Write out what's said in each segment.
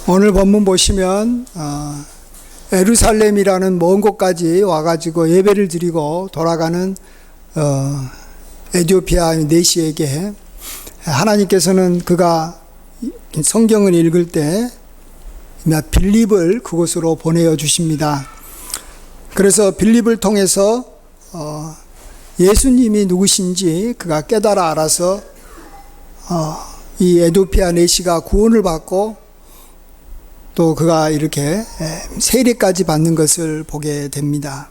오늘 본문 보시면 예루살렘이라는 먼 곳까지 와가지고 예배를 드리고 돌아가는 에티오피아 내시에게 하나님께서는 그가 성경을 읽을 때 빌립을 그곳으로 보내어 주십니다. 그래서 빌립을 통해서 예수님이 누구신지 그가 깨달아 알아서 이 에티오피아 내시가 구원을 받고 또 그가 이렇게 세례까지 받는 것을 보게 됩니다.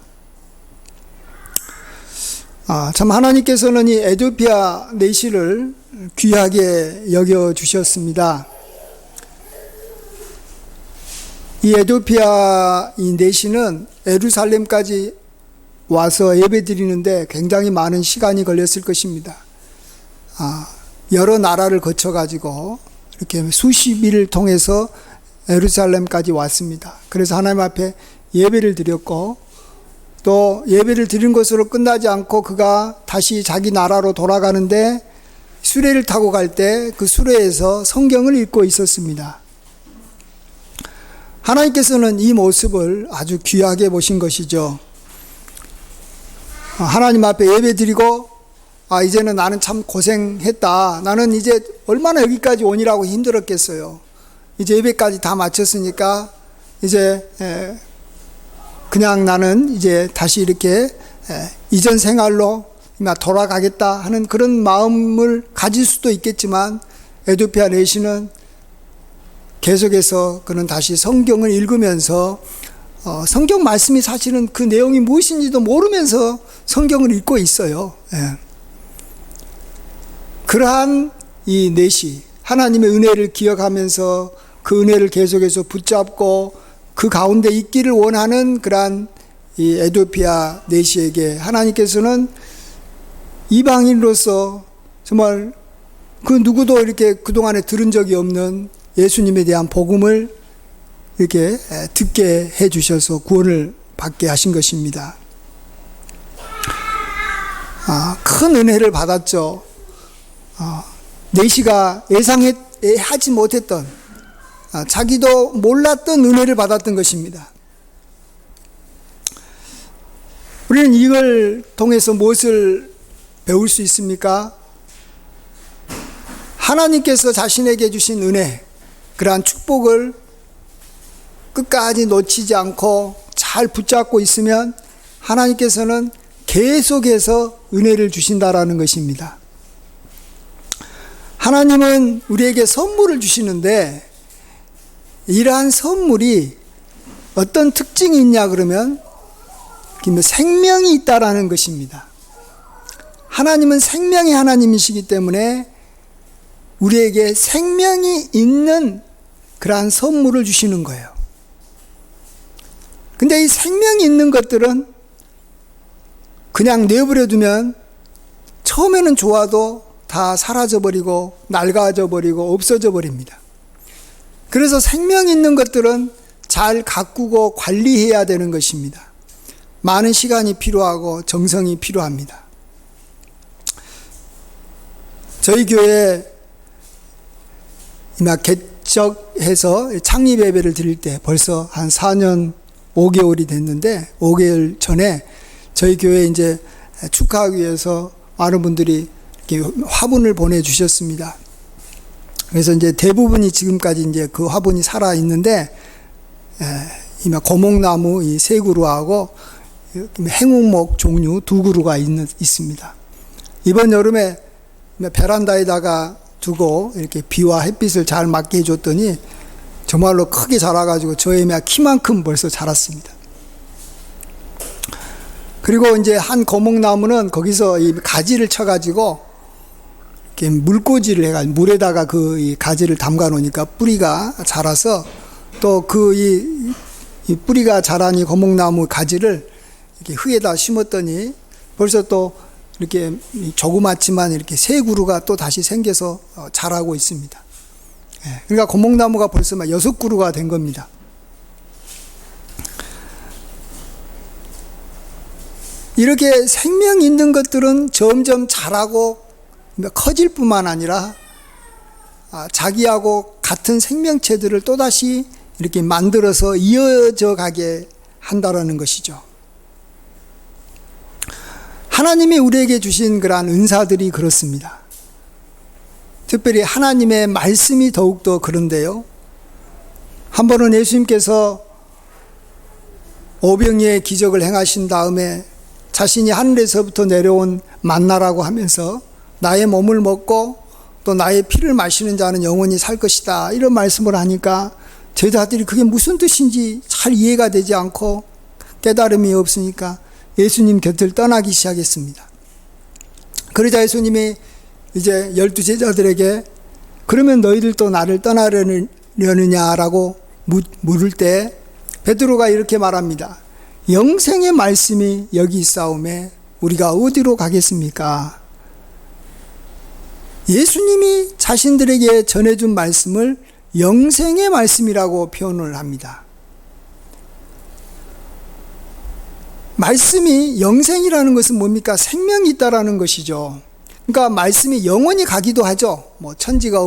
참 하나님께서는 이 에티오피아 내시를 귀하게 여겨 주셨습니다. 이 에티오피아 이 내시는 예루살렘까지 와서 예배드리는데 굉장히 많은 시간이 걸렸을 것입니다. 여러 나라를 거쳐가지고 이렇게 수십 일을 통해서 예루살렘까지 왔습니다. 그래서 하나님 앞에 예배를 드렸고 또 예배를 드린 것으로 끝나지 않고 그가 다시 자기 나라로 돌아가는데 수레를 타고 갈 때 그 수레에서 성경을 읽고 있었습니다. 하나님께서는 이 모습을 아주 귀하게 보신 것이죠. 하나님 앞에 예배 드리고 이제는 나는 참 고생했다. 나는 이제 얼마나 여기까지 오니라고 힘들었겠어요. 이제 예배까지 다 마쳤으니까 이제 그냥 나는 이제 다시 이렇게 이전 생활로 돌아가겠다 하는 그런 마음을 가질 수도 있겠지만 에티오피아 내시는 계속해서 그는 다시 성경을 읽으면서 성경 말씀이 사실은 그 내용이 무엇인지도 모르면서 성경을 읽고 있어요. 그러한 이 내시 하나님의 은혜를 기억하면서 그 은혜를 계속해서 붙잡고 그 가운데 있기를 원하는 그러한 이 에티오피아 내시에게 하나님께서는 이방인으로서 정말 그 누구도 이렇게 그동안에 들은 적이 없는 예수님에 대한 복음을 이렇게 듣게 해 주셔서 구원을 받게 하신 것입니다. 큰 은혜를 받았죠. 내시가 예상하지 못했던 자기도 몰랐던 은혜를 받았던 것입니다. 우리는 이걸 통해서 무엇을 배울 수 있습니까? 하나님께서 자신에게 주신 은혜, 그러한 축복을 끝까지 놓치지 않고 잘 붙잡고 있으면 하나님께서는 계속해서 은혜를 주신다라는 것입니다. 하나님은 우리에게 선물을 주시는데 이러한 선물이 어떤 특징이 있냐 그러면 생명이 있다라는 것입니다. 하나님은 생명의 하나님이시기 때문에 우리에게 생명이 있는 그러한 선물을 주시는 거예요. 근데 이 생명이 있는 것들은 그냥 내버려 두면 처음에는 좋아도 다 사라져버리고 낡아져버리고 없어져 버립니다. 그래서 생명 있는 것들은 잘 가꾸고 관리해야 되는 것입니다. 많은 시간이 필요하고 정성이 필요합니다. 저희 교회 개척해서 창립 예배를 드릴 때 벌써 한 4년 5개월이 됐는데 5개월 전에 저희 교회에 이제 축하하기 위해서 많은 분들이 이렇게 화분을 보내주셨습니다. 그래서 이제 대부분이 지금까지 이제 그 화분이 살아 있는데, 고목나무 이 3그루하고 행운목 종류 2그루가 있습니다. 이번 여름에 베란다에다가 두고 이렇게 비와 햇빛을 잘 맞게 해줬더니 정말로 크게 자라가지고 저의 키만큼 벌써 자랐습니다. 그리고 이제 한 고목나무는 거기서 이 가지를 쳐가지고 이렇게 물꽂이를 해가지고 물에다가 그 이 가지를 담가 놓으니까 뿌리가 자라서 또 이 뿌리가 자란 이 고목나무 가지를 이렇게 흙에다 심었더니 벌써 또 이렇게 조그맣지만 이렇게 3그루가 또 다시 생겨서 자라고 있습니다. 그러니까 고목나무가 벌써 6그루가 된 겁니다. 이렇게 생명 있는 것들은 점점 자라고 커질 뿐만 아니라 자기하고 같은 생명체들을 또다시 이렇게 만들어서 이어져 가게 한다라는 것이죠. 하나님이 우리에게 주신 그러한 은사들이 그렇습니다. 특별히 하나님의 말씀이 더욱더 그런데요. 한 번은 예수님께서 오병이의 기적을 행하신 다음에 자신이 하늘에서부터 내려온 만나라고 하면서 나의 몸을 먹고 또 나의 피를 마시는 자는 영원히 살 것이다, 이런 말씀을 하니까 제자들이 그게 무슨 뜻인지 잘 이해가 되지 않고 깨달음이 없으니까 예수님 곁을 떠나기 시작했습니다. 그러자 예수님이 이제 12제자들에게 그러면 너희들도 나를 떠나려느냐라고 물을 때 베드로가 이렇게 말합니다. 영생의 말씀이 여기 있사오매 우리가 어디로 가겠습니까? 예수님이 자신들에게 전해준 말씀을 영생의 말씀이라고 표현을 합니다. 말씀이 영생이라는 것은 뭡니까? 생명이 있다라는 것이죠. 그러니까 말씀이 영원히 가기도 하죠. 천지가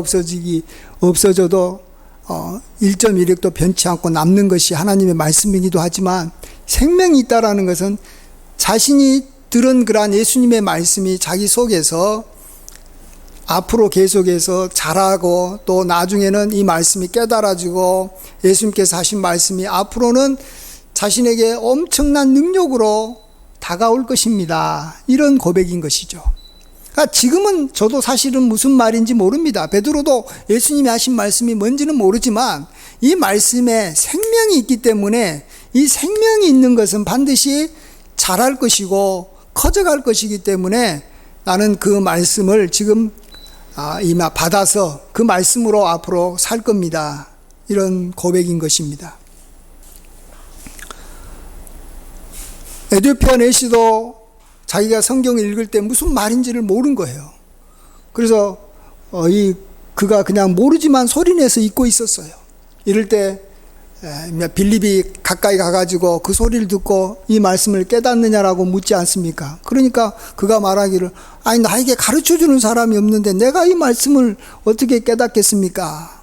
없어져도 1.1획도 변치 않고 남는 것이 하나님의 말씀이기도 하지만 생명이 있다라는 것은 자신이 들은 그러한 예수님의 말씀이 자기 속에서 앞으로 계속해서 자라고 또 나중에는 이 말씀이 깨달아지고 예수님께서 하신 말씀이 앞으로는 자신에게 엄청난 능력으로 다가올 것입니다. 이런 고백인 것이죠. 그러니까 지금은 저도 사실은 무슨 말인지 모릅니다. 베드로도 예수님이 하신 말씀이 뭔지는 모르지만 이 말씀에 생명이 있기 때문에 이 생명이 있는 것은 반드시 자랄 것이고 커져갈 것이기 때문에 나는 그 말씀을 지금 이미 받아서 그 말씀으로 앞으로 살 겁니다. 이런 고백인 것입니다. 에디오피아 내시도 자기가 성경을 읽을 때 무슨 말인지를 모른 거예요. 그래서 그가 그냥 모르지만 소리내서 읽고 있었어요. 이럴 때 빌립이 가까이 가가지고 그 소리를 듣고 이 말씀을 깨닫느냐라고 묻지 않습니까? 그러니까 그가 말하기를 아니 나에게 가르쳐주는 사람이 없는데 내가 이 말씀을 어떻게 깨닫겠습니까?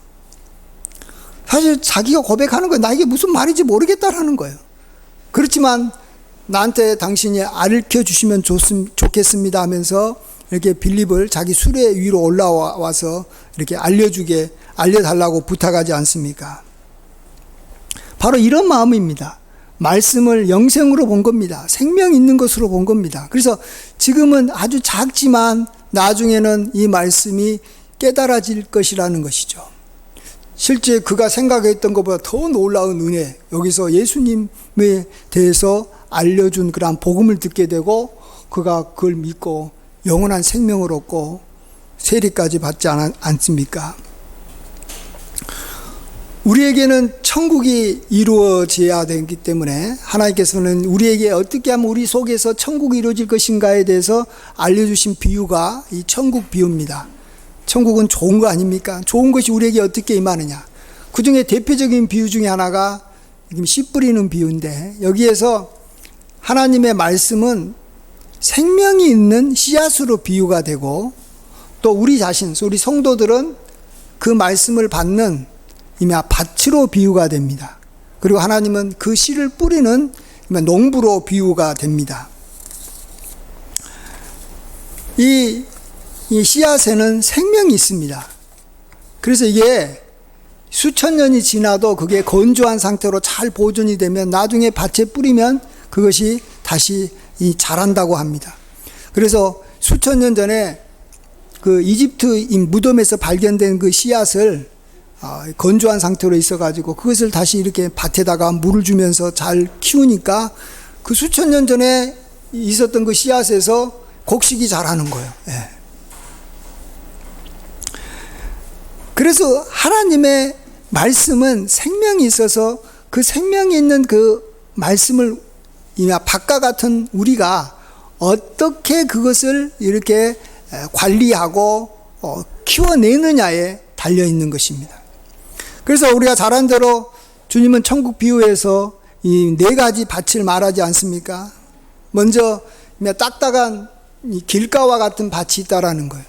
사실 자기가 고백하는 거예요. 나에게 무슨 말인지 모르겠다라는 거예요. 그렇지만 나한테 당신이 알려주시면 좋겠습니다 하면서 이렇게 빌립을 자기 수레 위로 올라와서 이렇게 알려달라고 부탁하지 않습니까? 바로 이런 마음입니다. 말씀을 영생으로 본 겁니다. 생명 있는 것으로 본 겁니다. 그래서 지금은 아주 작지만 나중에는 이 말씀이 깨달아질 것이라는 것이죠. 실제 그가 생각했던 것보다 더 놀라운 은혜, 여기서 예수님에 대해서 알려준 그런 복음을 듣게 되고 그가 그걸 믿고 영원한 생명을 얻고 세리까지 받지 않습니까? 우리에게는 천국이 이루어져야 되기 때문에 하나님께서는 우리에게 어떻게 하면 우리 속에서 천국이 이루어질 것인가에 대해서 알려주신 비유가 이 천국 비유입니다. 천국은 좋은 거 아닙니까? 좋은 것이 우리에게 어떻게 임하느냐. 그 중에 대표적인 비유 중에 하나가 씨 뿌리는 비유인데 여기에서 하나님의 말씀은 생명이 있는 씨앗으로 비유가 되고 또 우리 자신, 우리 성도들은 그 말씀을 받는 이미 밭으로 비유가 됩니다. 그리고 하나님은 그 씨를 뿌리는 농부로 비유가 됩니다. 이 씨앗에는 생명이 있습니다. 그래서 이게 수천 년이 지나도 그게 건조한 상태로 잘 보존이 되면 나중에 밭에 뿌리면 그것이 다시 자란다고 합니다. 그래서 수천 년 전에 그 이집트 무덤에서 발견된 그 씨앗을 건조한 상태로 있어가지고 그것을 다시 이렇게 밭에다가 물을 주면서 잘 키우니까 그 수천 년 전에 있었던 그 씨앗에서 곡식이 자라는 거예요. 예. 그래서 하나님의 말씀은 생명이 있어서 그 생명이 있는 그 말씀을 밭과 같은 우리가 어떻게 그것을 이렇게 관리하고 키워내느냐에 달려있는 것입니다. 그래서 우리가 잘 아는 대로 주님은 천국 비유에서 이 4가지 밭을 말하지 않습니까? 먼저 딱딱한 길가와 같은 밭이 있다라는 거예요.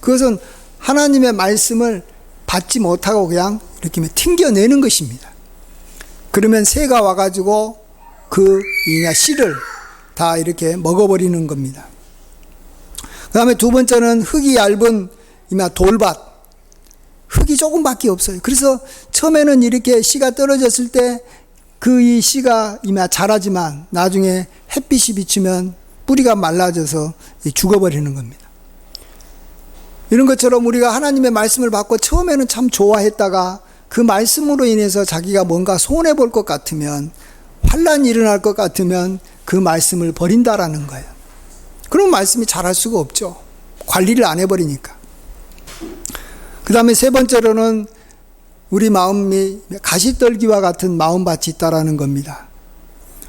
그것은 하나님의 말씀을 받지 못하고 그냥 이렇게 튕겨내는 것입니다. 그러면 새가 와가지고 그 씨를 다 이렇게 먹어버리는 겁니다. 그 다음에 두 번째는 흙이 얇은 돌밭. 흙이 조금밖에 없어요. 그래서 처음에는 이렇게 씨가 떨어졌을 때 그 이 씨가 자라지만 나중에 햇빛이 비치면 뿌리가 말라져서 죽어버리는 겁니다. 이런 것처럼 우리가 하나님의 말씀을 받고 처음에는 참 좋아했다가 그 말씀으로 인해서 자기가 뭔가 손해볼 것 같으면, 환란이 일어날 것 같으면 그 말씀을 버린다라는 거예요. 그럼 말씀이 자랄 수가 없죠. 관리를 안 해버리니까. 그 다음에 세 번째로는 우리 마음이 가시떨기와 같은 마음밭이 있다라는 겁니다.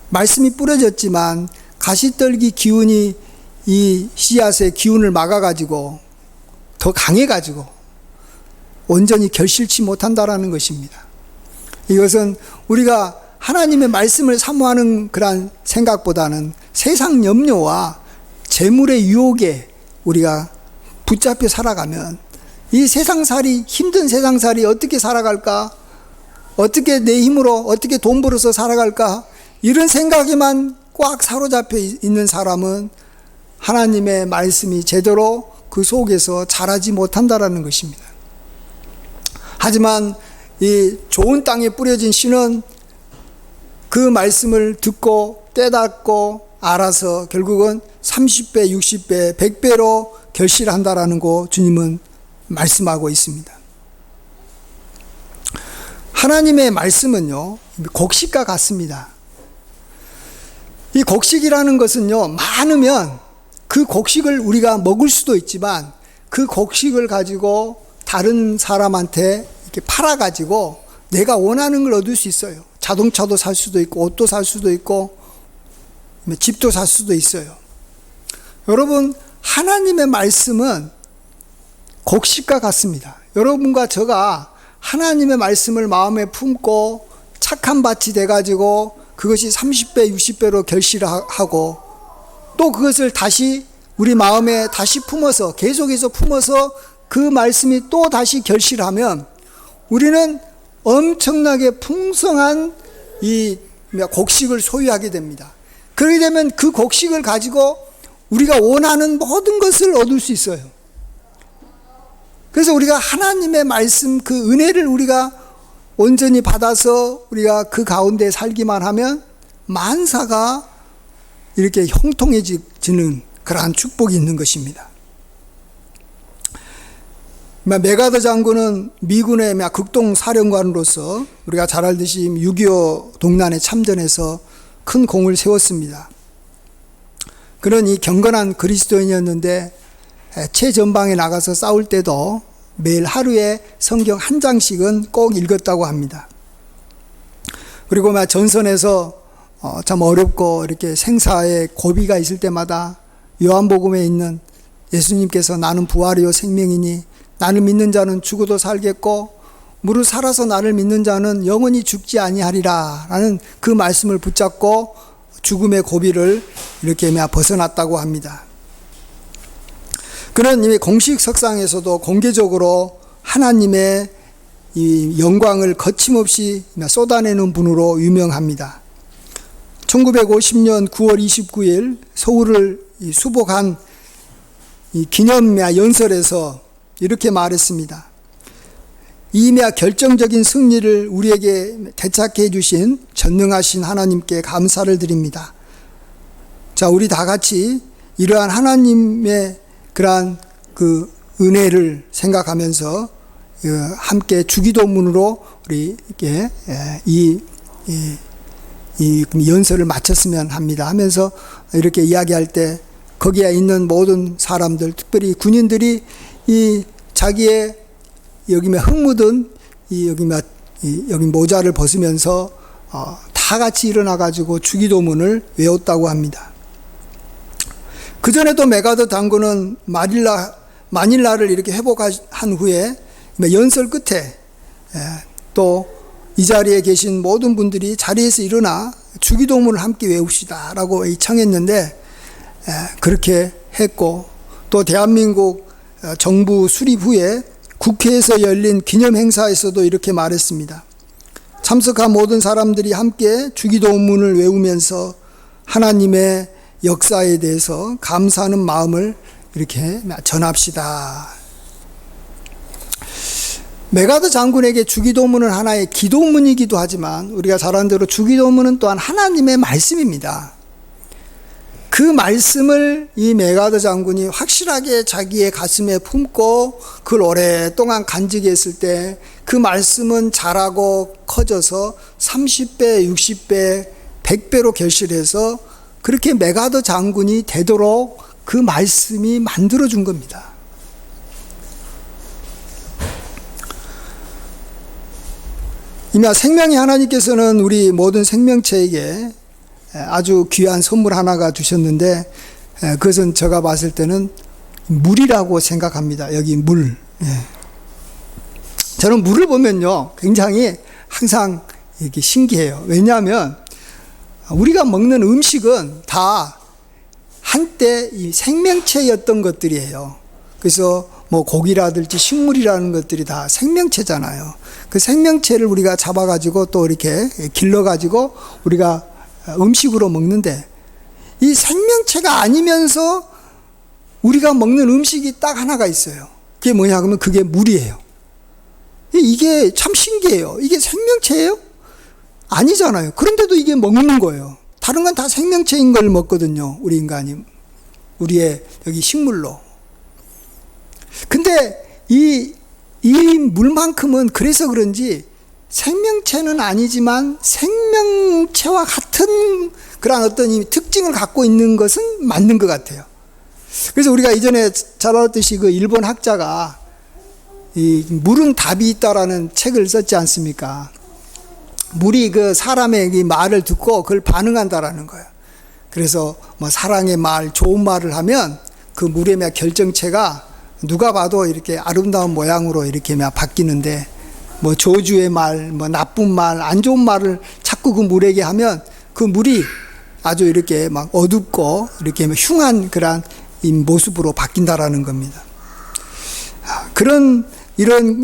말씀이 뿌려졌지만 가시떨기 기운이 이 씨앗의 기운을 막아가지고 더 강해가지고 온전히 결실치 못한다라는 것입니다. 이것은 우리가 하나님의 말씀을 사모하는 그런 생각보다는 세상 염려와 재물의 유혹에 우리가 붙잡혀 살아가면 이 세상살이, 힘든 세상살이 어떻게 살아갈까? 어떻게 내 힘으로 어떻게 돈 벌어서 살아갈까? 이런 생각에만 꽉 사로잡혀 있는 사람은 하나님의 말씀이 제대로 그 속에서 자라지 못한다라는 것입니다. 하지만 이 좋은 땅에 뿌려진 씨는 그 말씀을 듣고 깨닫고 알아서 결국은 30배, 60배, 100배로 결실한다라는 거 주님은 말씀하고 있습니다. 하나님의 말씀은요, 곡식과 같습니다. 이 곡식이라는 것은요, 많으면 그 곡식을 우리가 먹을 수도 있지만 그 곡식을 가지고 다른 사람한테 이렇게 팔아가지고 내가 원하는 걸 얻을 수 있어요. 자동차도 살 수도 있고, 옷도 살 수도 있고, 집도 살 수도 있어요. 여러분, 하나님의 말씀은 곡식과 같습니다. 여러분과 저가 하나님의 말씀을 마음에 품고 착한 밭이 돼가지고 그것이 30배, 60배로 결실하고 또 그것을 다시 우리 마음에 다시 품어서 계속해서 품어서 그 말씀이 또 다시 결실하면 우리는 엄청나게 풍성한 이 곡식을 소유하게 됩니다. 그렇게 되면 그 곡식을 가지고 우리가 원하는 모든 것을 얻을 수 있어요. 그래서 우리가 하나님의 말씀, 그 은혜를 우리가 온전히 받아서 우리가 그 가운데 살기만 하면 만사가 이렇게 형통해지는 그러한 축복이 있는 것입니다. 메가더 장군은 미군의 극동 사령관으로서 우리가 잘 알듯이 6.25 동란에 참전해서 큰 공을 세웠습니다. 그런 이 경건한 그리스도인이었는데 최전방에 나가서 싸울 때도 매일 하루에 성경 한 장씩은 꼭 읽었다고 합니다. 그리고 전선에서 참 어렵고 이렇게 생사의 고비가 있을 때마다 요한복음에 있는 예수님께서 나는 부활이요 생명이니 나를 믿는 자는 죽어도 살겠고 무릇 살아서 나를 믿는 자는 영원히 죽지 아니하리라 라는 그 말씀을 붙잡고 죽음의 고비를 이렇게 벗어났다고 합니다. 그는 이미 공식 석상에서도 공개적으로 하나님의 이 영광을 거침없이 쏟아내는 분으로 유명합니다. 1950년 9월 29일 서울을 수복한 이 기념 연설에서 이렇게 말했습니다. 이 결정적인 승리를 우리에게 되찾게 해주신 전능하신 하나님께 감사를 드립니다. 자, 우리 다 같이 이러한 하나님의 그러한 그 은혜를 생각하면서 함께 주기도문으로 우리 이렇게 이 연설을 마쳤으면 합니다. 하면서 이렇게 이야기할 때 거기에 있는 모든 사람들, 특별히 군인들이 이 자기의 여기 흙 묻은 여기 모자를 벗으면서 다 같이 일어나 가지고 주기도문을 외웠다고 합니다. 그 전에도 메가더 장군은 마닐라를 이렇게 회복한 후에 연설 끝에 또 이 자리에 계신 모든 분들이 자리에서 일어나 주기도문을 함께 외웁시다 라고 청했는데 그렇게 했고 또 대한민국 정부 수립 후에 국회에서 열린 기념 행사에서도 이렇게 말했습니다. 참석한 모든 사람들이 함께 주기도문을 외우면서 하나님의 역사에 대해서 감사하는 마음을 이렇게 전합시다. 메가더 장군에게 주기도문은 하나의 기도문이기도 하지만 우리가 잘 아는 대로 주기도문은 또한 하나님의 말씀입니다. 그 말씀을 이 메가더 장군이 확실하게 자기의 가슴에 품고 그걸 오랫동안 간직했을 때 그 말씀은 자라고 커져서 30배, 60배, 100배로 결실해서 그렇게 메가더 장군이 되도록 그 말씀이 만들어준 겁니다. 이미 생명의 하나님께서는 우리 모든 생명체에게 아주 귀한 선물 하나가 주셨는데 그것은 제가 봤을 때는 물이라고 생각합니다. 여기 물. 저는 물을 보면요 굉장히 항상 이렇게 신기해요. 왜냐하면 우리가 먹는 음식은 다 한때 이 생명체였던 것들이에요. 그래서 뭐 고기라든지 식물이라는 것들이 다 생명체잖아요. 그 생명체를 우리가 잡아가지고 또 이렇게 길러가지고 우리가 음식으로 먹는데 이 생명체가 아니면서 우리가 먹는 음식이 딱 하나가 있어요. 그게 뭐냐 그러면 그게 물이에요. 이게 참 신기해요. 이게 생명체예요? 아니잖아요. 그런데도 이게 먹는 거예요. 다른 건 다 생명체인 걸 먹거든요. 우리 인간이. 우리의 여기 식물로. 근데 이 물만큼은 그래서 그런지 생명체는 아니지만 생명체와 같은 그런 어떤 이 특징을 갖고 있는 것은 맞는 것 같아요. 그래서 우리가 이전에 잘 알았듯이 그 일본 학자가 이 물은 답이 있다라는 책을 썼지 않습니까? 물이 그 사람의 이 말을 듣고 그걸 반응한다라는 거예요. 그래서 뭐 사랑의 말, 좋은 말을 하면 그 물의 결정체가 누가 봐도 이렇게 아름다운 모양으로 이렇게 바뀌는데 뭐 저주의 말, 뭐 나쁜 말, 안 좋은 말을 자꾸 그 물에게 하면 그 물이 아주 이렇게 막 어둡고 이렇게 흉한 그런 이 모습으로 바뀐다라는 겁니다. 이런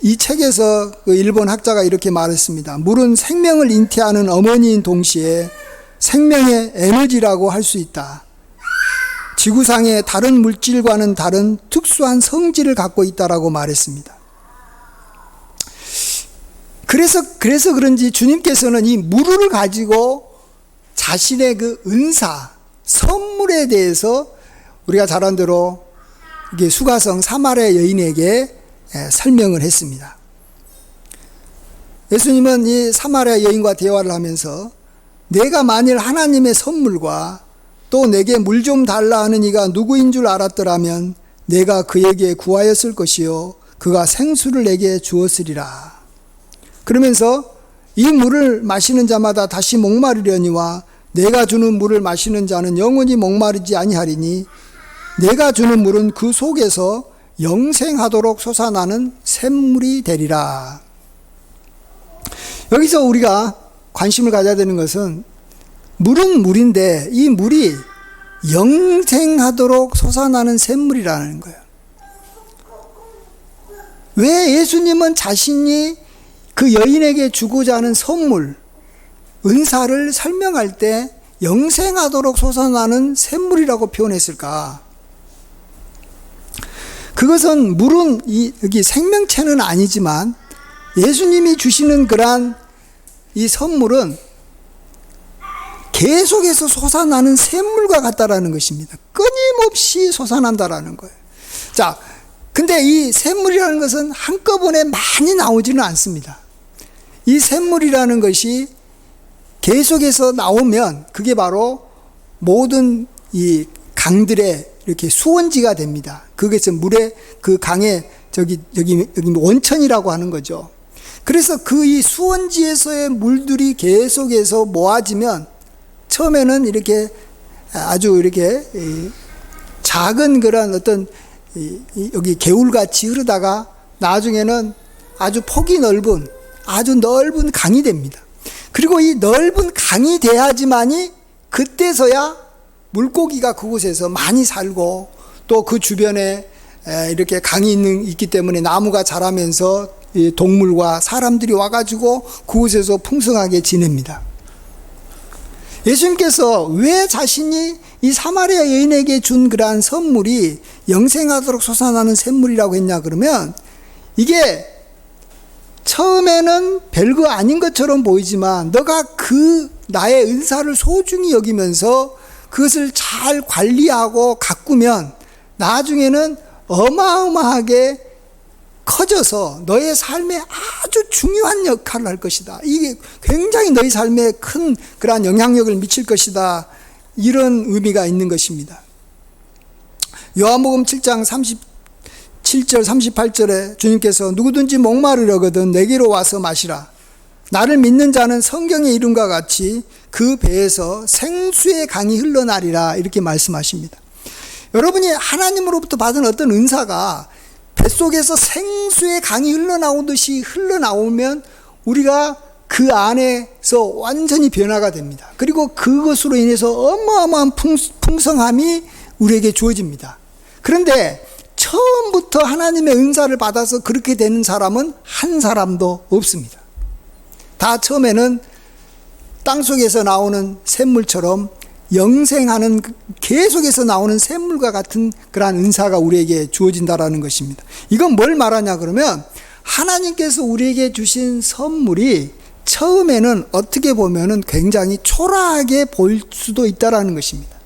이 책에서 그 일본 학자가 이렇게 말했습니다. 물은 생명을 잉태하는 어머니인 동시에 생명의 에너지라고 할 수 있다. 지구상의 다른 물질과는 다른 특수한 성질을 갖고 있다라고 말했습니다. 그래서 그런지 주님께서는 이 물을 가지고 자신의 그 은사, 선물에 대해서 우리가 잘 아는 대로 이게 수가성 사마리아 여인에게 설명을 했습니다. 예수님은 이 사마리아 여인과 대화를 하면서 내가 만일 하나님의 선물과 또 내게 물 좀 달라 하는 이가 누구인 줄 알았더라면 내가 그에게 구하였을 것이요 그가 생수를 내게 주었으리라. 그러면서 이 물을 마시는 자마다 다시 목마르려니와 내가 주는 물을 마시는 자는 영원히 목마르지 아니하리니 내가 주는 물은 그 속에서 영생하도록 솟아나는 샘물이 되리라. 여기서 우리가 관심을 가져야 되는 것은 물은 물인데 이 물이 영생하도록 솟아나는 샘물이라는 거예요. 왜 예수님은 자신이 그 여인에게 주고자 하는 선물, 은사를 설명할 때 영생하도록 솟아나는 샘물이라고 표현했을까? 그것은 물은 여기 생명체는 아니지만 예수님이 주시는 그러한 이 선물은 계속해서 솟아나는 샘물과 같다라는 것입니다. 끊임없이 솟아난다라는 거예요. 자, 근데 이 샘물이라는 것은 한꺼번에 많이 나오지는 않습니다. 이 샘물이라는 것이 계속해서 나오면 그게 바로 모든 이 강들의 이렇게 수원지가 됩니다. 그것은 물의 그 강의 여기 원천이라고 하는 거죠. 그래서 그 이 수원지에서의 물들이 계속해서 모아지면 처음에는 이렇게 아주 이렇게 작은 그런 어떤 여기 개울같이 흐르다가 나중에는 아주 폭이 넓은 아주 넓은 강이 됩니다. 그리고 이 넓은 강이 돼야지만이 그때서야 물고기가 그곳에서 많이 살고 또 그 주변에 이렇게 강이 있기 때문에 나무가 자라면서 이 동물과 사람들이 와가지고 그곳에서 풍성하게 지냅니다. 예수님께서 왜 자신이 이 사마리아 여인에게 준 그러한 선물이 영생하도록 솟아나는 샘물이라고 했냐 그러면, 이게 처음에는 별거 아닌 것처럼 보이지만 너가 그 나의 은사를 소중히 여기면서 그것을 잘 관리하고 가꾸면 나중에는 어마어마하게 커져서 너의 삶에 아주 중요한 역할을 할 것이다. 이게 굉장히 너의 삶에 큰 그러한 영향력을 미칠 것이다. 이런 의미가 있는 것입니다. 요한복음 7장 37절 38절에 주님께서 누구든지 목마르려거든 내게로 와서 마시라. 나를 믿는 자는 성경의 이름과 같이 그 배에서 생수의 강이 흘러나리라. 이렇게 말씀하십니다. 여러분이 하나님으로부터 받은 어떤 은사가 뱃속에서 생수의 강이 흘러나오듯이 흘러나오면 우리가 그 안에서 완전히 변화가 됩니다. 그리고 그것으로 인해서 어마어마한 풍성함이 우리에게 주어집니다. 그런데 처음부터 하나님의 은사를 받아서 그렇게 되는 사람은 한 사람도 없습니다. 다 처음에는 땅속에서 나오는 샘물처럼 영생하는, 계속해서 나오는 샘물과 같은 그러한 은사가 우리에게 주어진다라는 것입니다. 이건 뭘 말하냐 그러면, 하나님께서 우리에게 주신 선물이 처음에는 어떻게 보면은 굉장히 초라하게 보일 수도 있다라는 것입니다.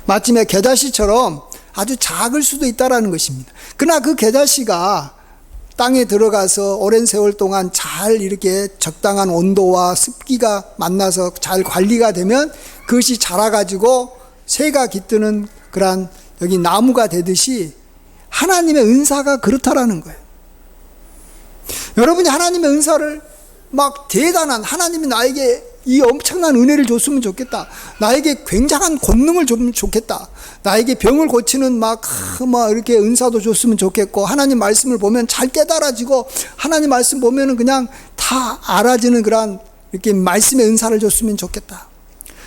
마침내 겨자씨처럼 아주 작을 수도 있다라는 것입니다. 그러나 그 겨자씨가 땅에 들어가서 오랜 세월 동안 잘 이렇게 적당한 온도와 습기가 만나서 잘 관리가 되면 그것이 자라가지고 새가 깃드는 그러한 여기 나무가 되듯이 하나님의 은사가 그렇다라는 거예요. 여러분이 하나님의 은사를 막 대단한, 하나님이 나에게 이 엄청난 은혜를 줬으면 좋겠다, 나에게 굉장한 권능을 줬으면 좋겠다, 나에게 병을 고치는 막 이렇게 은사도 줬으면 좋겠고, 하나님 말씀을 보면 잘 깨달아지고, 하나님 말씀 보면은 그냥 다 알아지는 그런 이렇게 말씀의 은사를 줬으면 좋겠다.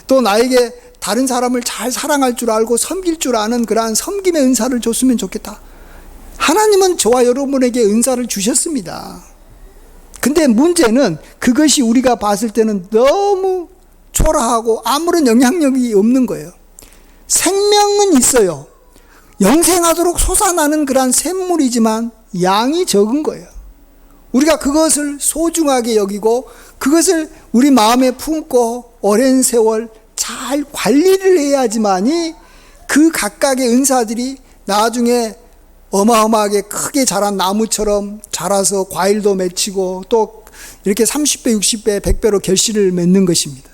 또 나에게 다른 사람을 잘 사랑할 줄 알고 섬길 줄 아는 그러한 섬김의 은사를 줬으면 좋겠다. 하나님은 저와 여러분에게 은사를 주셨습니다. 근데 문제는 그것이 우리가 봤을 때는 너무 초라하고 아무런 영향력이 없는 거예요. 생명은 있어요. 영생하도록 솟아나는 그러한 샘물이지만 양이 적은 거예요. 우리가 그것을 소중하게 여기고 그것을 우리 마음에 품고 오랜 세월 잘 관리를 해야지만이 그 각각의 은사들이 나중에 어마어마하게 크게 자란 나무처럼 자라서 과일도 맺히고 또 이렇게 30배, 60배, 100배로 결실을 맺는 것입니다.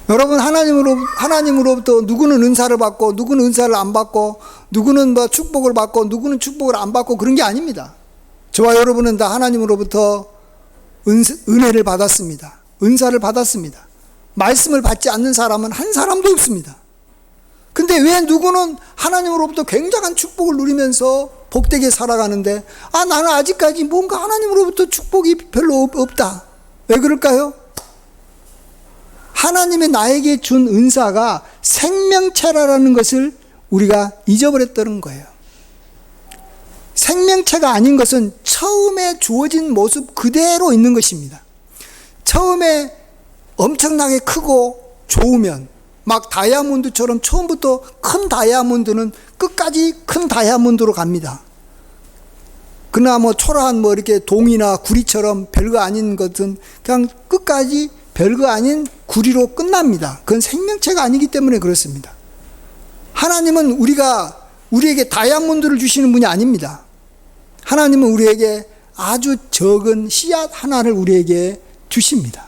여러분, 하나님으로부터 누구는 은사를 받고 누구는 은사를 안 받고 누구는 축복을 받고 누구는 축복을 안 받고 그런 게 아닙니다. 저와 여러분은 다 하나님으로부터 은혜를 받았습니다. 은사를 받았습니다. 말씀을 받지 않는 사람은 한 사람도 없습니다. 근데 왜 누구는 하나님으로부터 굉장한 축복을 누리면서 복되게 살아가는데, 나는 아직까지 뭔가 하나님으로부터 축복이 별로 없다. 왜 그럴까요? 하나님이 나에게 준 은사가 생명체라는 것을 우리가 잊어버렸다는 거예요. 생명체가 아닌 것은 처음에 주어진 모습 그대로 있는 것입니다. 처음에 엄청나게 크고 좋으면 막 다이아몬드처럼 처음부터 큰 다이아몬드는 끝까지 큰 다이아몬드로 갑니다. 그러나 초라한 이렇게 동이나 구리처럼 별거 아닌 것은 그냥 끝까지 별거 아닌 구리로 끝납니다. 그건 생명체가 아니기 때문에 그렇습니다. 하나님은 우리에게 다이아몬드를 주시는 분이 아닙니다. 하나님은 우리에게 아주 적은 씨앗 하나를 우리에게 주십니다.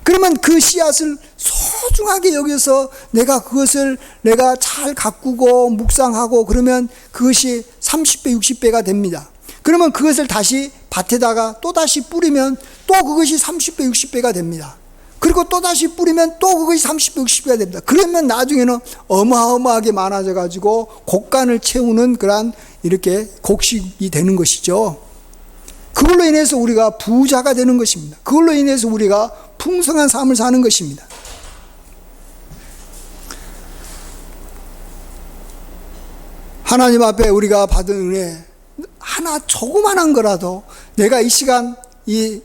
그러면 그 씨앗을 소중하게 여겨서 내가 잘 가꾸고 묵상하고 그러면 그것이 30배, 60배가 됩니다. 그러면 그것을 다시 밭에다가 또 다시 뿌리면 또 그것이 30배, 60배가 됩니다. 그리고 또 다시 뿌리면 또 그것이 30배, 60배가 됩니다. 그러면 나중에는 어마어마하게 많아져 가지고 곡간을 채우는 그런 이렇게 곡식이 되는 것이죠. 그걸로 인해서 우리가 부자가 되는 것입니다. 그걸로 인해서 우리가 풍성한 삶을 사는 것입니다. 하나님 앞에 우리가 받은 은혜 하나 조그만한 거라도 내가 이 시간 이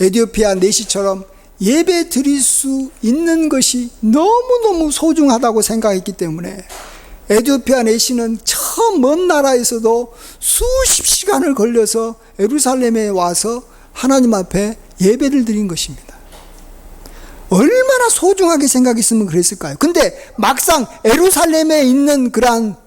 에티오피아 내시처럼 예배 드릴 수 있는 것이 너무너무 소중하다고 생각했기 때문에 에티오피아 내시는 저 먼 나라에서도 수십 시간을 걸려서 예루살렘에 와서 하나님 앞에 예배를 드린 것입니다. 얼마나 소중하게 생각했으면 그랬을까요? 근데 막상 예루살렘에 있는 그러한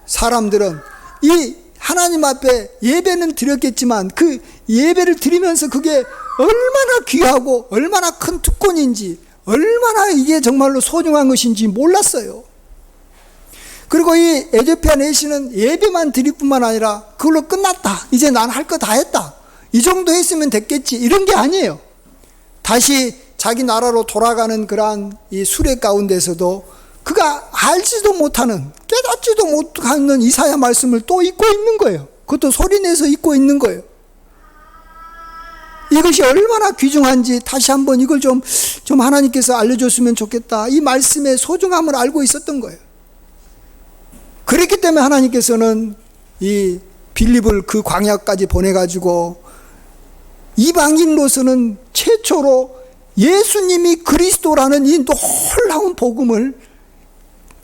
사람들은 이 하나님 앞에 예배는 드렸겠지만 그 예배를 드리면서 그게 얼마나 귀하고 얼마나 큰 특권인지 얼마나 이게 정말로 소중한 것인지 몰랐어요. 그리고 이 에티오피아 내시는 예배만 드릴 뿐만 아니라 그걸로 끝났다, 이제 난 할 거 다 했다, 이 정도 했으면 됐겠지, 이런 게 아니에요. 다시 자기 나라로 돌아가는 그러한 이 수레 가운데서도 그가 알지도 못하는, 깨닫지도 못하는 이사야 말씀을 또 읽고 있는 거예요. 그것도 소리내서 읽고 있는 거예요. 이것이 얼마나 귀중한지 다시 한번 이걸 좀 하나님께서 알려줬으면 좋겠다, 이 말씀의 소중함을 알고 있었던 거예요. 그렇기 때문에 하나님께서는 이 빌립을 그 광야까지 보내가지고 이방인으로서는 최초로 예수님이 그리스도라는 이 놀라운 복음을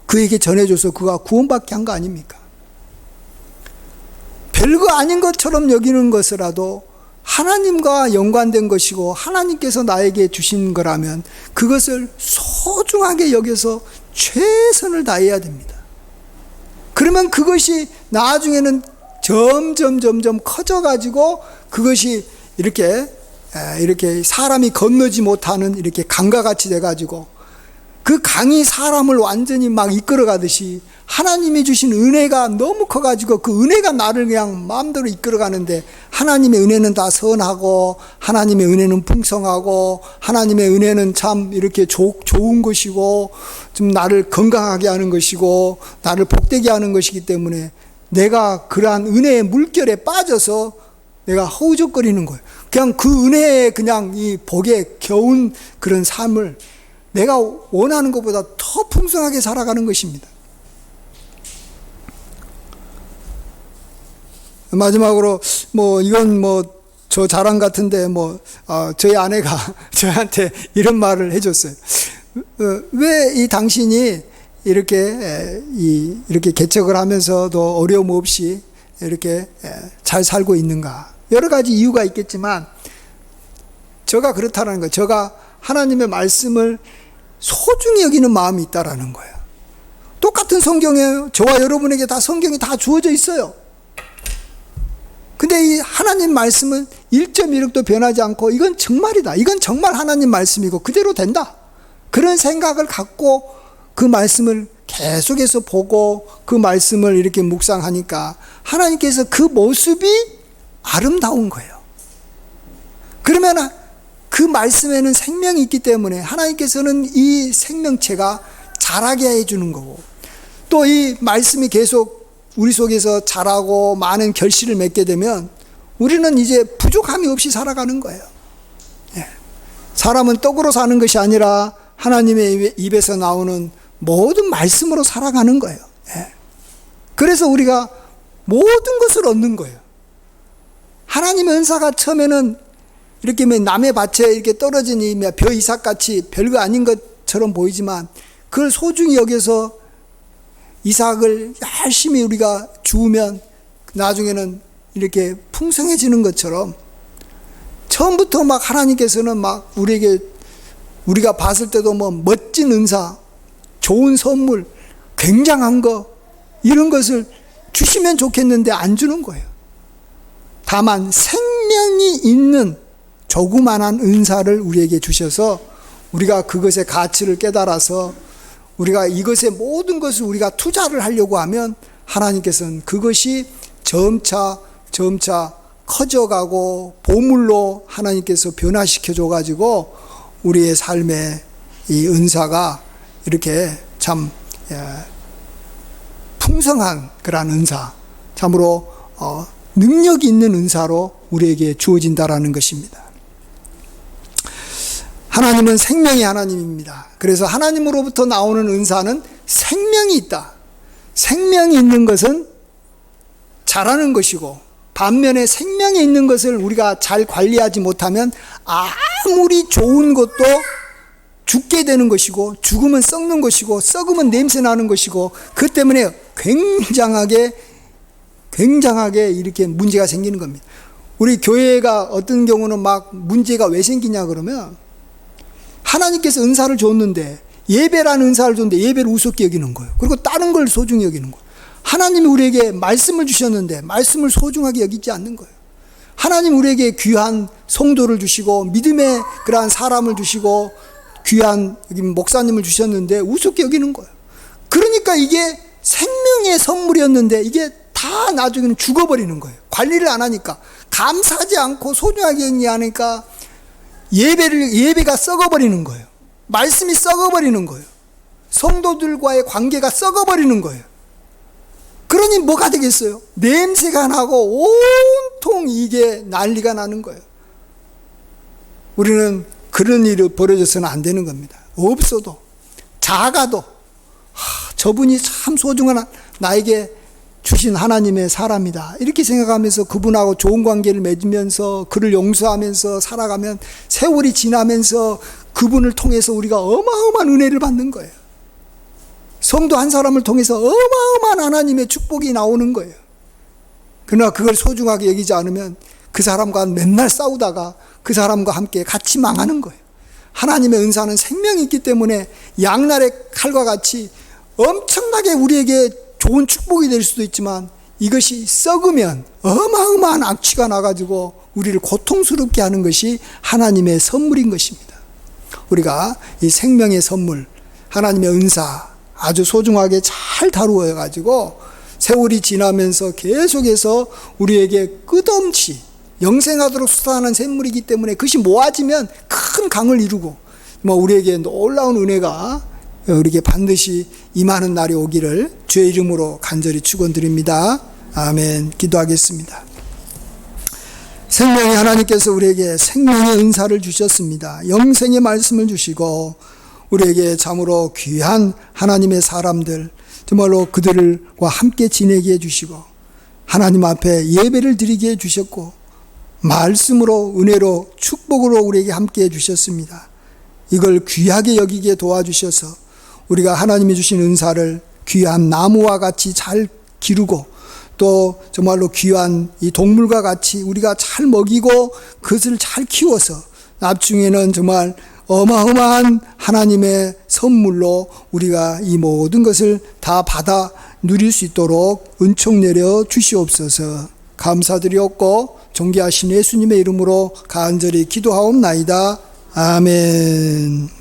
그에게 전해줘서 그가 구원받게 한 거 아닙니까? 별거 아닌 것처럼 여기는 것이라도 하나님과 연관된 것이고 하나님께서 나에게 주신 거라면 그것을 소중하게 여겨서 최선을 다해야 됩니다. 그러면 그것이 나중에는 점점 커져가지고 그것이 이렇게 사람이 건너지 못하는 이렇게 강과 같이 돼가지고 그 강이 사람을 완전히 막 이끌어가듯이 하나님이 주신 은혜가 너무 커가지고 그 은혜가 나를 그냥 마음대로 이끌어가는데, 하나님의 은혜는 다 선하고 하나님의 은혜는 풍성하고 하나님의 은혜는 참 이렇게 좋은 것이고 좀 나를 건강하게 하는 것이고 나를 복되게 하는 것이기 때문에 내가 그러한 은혜의 물결에 빠져서 내가 허우적거리는 거예요. 그냥 그 은혜에 그냥 이 복에 겨운 그런 삶을 내가 원하는 것보다 더 풍성하게 살아가는 것입니다. 마지막으로 이건 저 자랑 같은데 저희 아내가 저한테 이런 말을 해줬어요. 왜 이 당신이 이렇게 개척을 하면서도 어려움 없이 이렇게 잘 살고 있는가? 여러 가지 이유가 있겠지만 저가 그렇다는 거예요. 저가 하나님의 말씀을 소중히 여기는 마음이 있다라는 거예요. 똑같은 성경이에요. 저와 여러분에게 다 성경이 다 주어져 있어요. 근데 이 하나님 말씀은 1.1획도 변하지 않고 이건 정말이다, 이건 정말 하나님 말씀이고 그대로 된다, 그런 생각을 갖고 그 말씀을 계속해서 보고 그 말씀을 이렇게 묵상하니까 하나님께서 그 모습이 아름다운 거예요. 그러면 그 말씀에는 생명이 있기 때문에 하나님께서는 이 생명체가 자라게 해주는 거고, 또 이 말씀이 계속 우리 속에서 자라고 많은 결실을 맺게 되면 우리는 이제 부족함이 없이 살아가는 거예요. 사람은 떡으로 사는 것이 아니라 하나님의 입에서 나오는 모든 말씀으로 살아가는 거예요. 그래서 우리가 모든 것을 얻는 거예요. 하나님의 은사가 처음에는 이렇게 남의 밭에 이렇게 떨어진 이 벼 이삭같이 별거 아닌 것처럼 보이지만 그걸 소중히 여겨서 이삭을 열심히 우리가 주우면 나중에는 이렇게 풍성해지는 것처럼 처음부터 막 하나님께서는 막 우리가 봤을 때도 멋진 은사, 좋은 선물, 굉장한 거, 이런 것을 주시면 좋겠는데 안 주는 거예요. 다만 생명이 있는 조그만한 은사를 우리에게 주셔서 우리가 그것의 가치를 깨달아서 우리가 이것의 모든 것을 우리가 투자를 하려고 하면 하나님께서는 그것이 점차 커져가고 보물로 하나님께서 변화시켜 줘가지고 우리의 삶의 이 은사가 이렇게 참 풍성한 그러한 은사, 참으로 능력 있는 은사로 우리에게 주어진다라는 것입니다. 하나님은 생명의 하나님입니다. 그래서 하나님으로부터 나오는 은사는 생명이 있다. 생명이 있는 것은 잘하는 것이고, 반면에 생명이 있는 것을 우리가 잘 관리하지 못하면 아무리 좋은 것도 죽게 되는 것이고, 죽으면 썩는 것이고, 썩으면 냄새 나는 것이고, 그 때문에 굉장하게 이렇게 문제가 생기는 겁니다. 우리 교회가 어떤 경우는 막 문제가 왜 생기냐 그러면, 하나님께서 은사를 줬는데, 예배라는 은사를 줬는데 예배를 우습게 여기는 거예요. 그리고 다른 걸 소중히 여기는 거예요. 하나님이 우리에게 말씀을 주셨는데 말씀을 소중하게 여기지 않는 거예요. 하나님 우리에게 귀한 성도를 주시고 믿음의 그러한 사람을 주시고 귀한 목사님을 주셨는데 우습게 여기는 거예요. 그러니까 이게 생명의 선물이었는데 이게 다 나중에는 죽어버리는 거예요. 관리를 안 하니까, 감사하지 않고 소중하게 여기지 않으니까 예배가 썩어버리는 거예요. 말씀이 썩어버리는 거예요. 성도들과의 관계가 썩어버리는 거예요. 그러니 뭐가 되겠어요? 냄새가 나고 온통 이게 난리가 나는 거예요. 우리는 그런 일이 벌어져서는 안 되는 겁니다. 없어도, 작아도, 저분이 참 소중한 나에게 주신 하나님의 사람이다, 이렇게 생각하면서 그분하고 좋은 관계를 맺으면서 그를 용서하면서 살아가면 세월이 지나면서 그분을 통해서 우리가 어마어마한 은혜를 받는 거예요. 성도 한 사람을 통해서 어마어마한 하나님의 축복이 나오는 거예요. 그러나 그걸 소중하게 여기지 않으면 그 사람과 맨날 싸우다가 그 사람과 함께 같이 망하는 거예요. 하나님의 은사는 생명이 있기 때문에 양날의 칼과 같이 엄청나게 우리에게 좋은 축복이 될 수도 있지만, 이것이 썩으면 어마어마한 악취가 나가지고 우리를 고통스럽게 하는 것이 하나님의 선물인 것입니다. 우리가 이 생명의 선물, 하나님의 은사 아주 소중하게 잘 다루어 가지고 세월이 지나면서 계속해서 우리에게 끝없이 영생하도록 수단하는 샘물이기 때문에 그것이 모아지면 큰 강을 이루고 우리에게 놀라운 은혜가 우리에게 반드시 임하는 날이 오기를 주의 이름으로 간절히 축원드립니다. 아멘. 기도하겠습니다. 생명의 하나님께서 우리에게 생명의 은사를 주셨습니다. 영생의 말씀을 주시고 우리에게 참으로 귀한 하나님의 사람들, 정말로 그들과 함께 지내게 해주시고 하나님 앞에 예배를 드리게 해주셨고 말씀으로, 은혜로, 축복으로 우리에게 함께 해주셨습니다. 이걸 귀하게 여기게 도와주셔서 우리가 하나님이 주신 은사를 귀한 나무와 같이 잘 기르고 또 정말로 귀한 이 동물과 같이 우리가 잘 먹이고 그것을 잘 키워서 나중에는 정말 어마어마한 하나님의 선물로 우리가 이 모든 것을 다 받아 누릴 수 있도록 은총 내려 주시옵소서. 감사드리옵고 존귀하신 예수님의 이름으로 간절히 기도하옵나이다. 아멘.